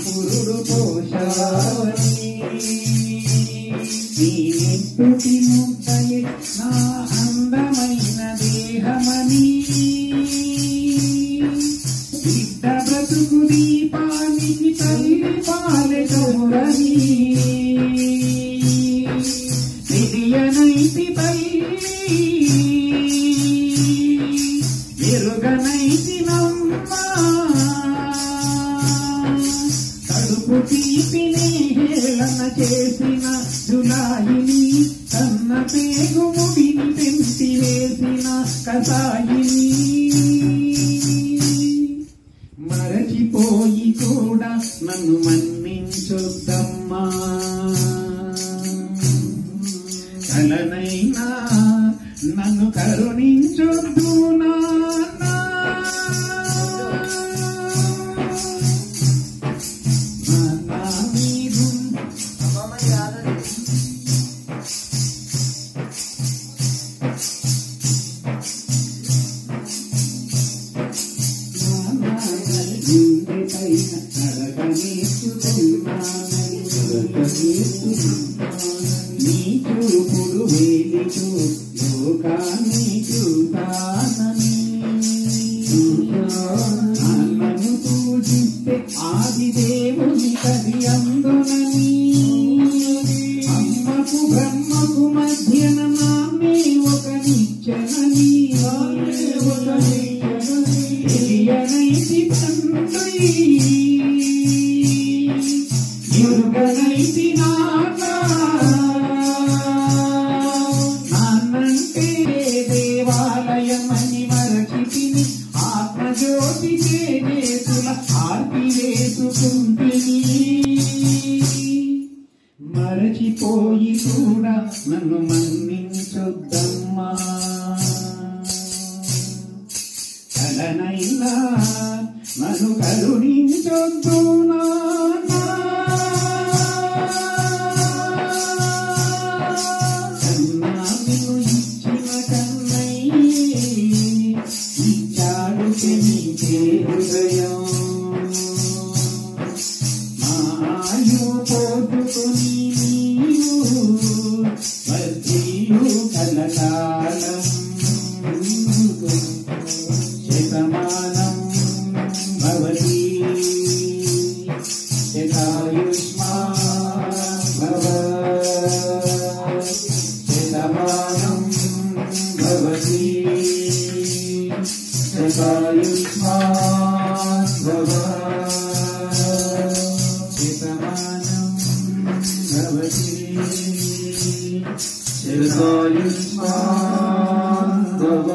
పురుడు పోషావని నీ నెత్తుటి ముద్దయే నా అందమైన దేహమని బిడ్డ బ్రతుకు దీపానికి తల్లి పాలె చౌరని నిధియనైతి తల్లి ఎరుగనైతినమ్మా కడుపు తీపిని హేళన చేసిన జులాయిని కన్న పేగు ముడిని పెంచి వేసిన కసాయిని మరచిపోయి కూడా నన్ను మన్నించొద్దమ్మా కలనైనా నన్ను కరుణించొద్దు నాన్నా మీరు గుండె పైన నీ చూపుడు వేలితో లోకాన్ని చూతానని నన్ను పూజిస్తే ఆది దేవుని కది అందునని అమ్మకు బ్రహ్మకు మధ్యన నాన్నే ఒక నిత్యనని తెలియనైతి తండ్రి ఎరుగనైతి నాన్నంటే దేవాలయమని మరచితిని ఆత్మజ్యోతి చేతుల ఆర్తి వేసుకుంటిని మరచిపోయి కూడా నన్ను మన్నించొద్దమ్మా కలనైనా నన్ను కరుణించొద్దు నాన్నా కన్నా నిన్ను ఇచ్చిన కన్నయ్యే ఇచ్చాడు నీకే హృదయం మాయు పోటుకొని నీవు వర్ధిల్లు కలకాలం శతమానం భవతి శతాయుష్మాన్ భవ శతమానం భవతి శతాయుష్మాన్ భవ శతమానం భవతి శతాయుష్మాన్ భవ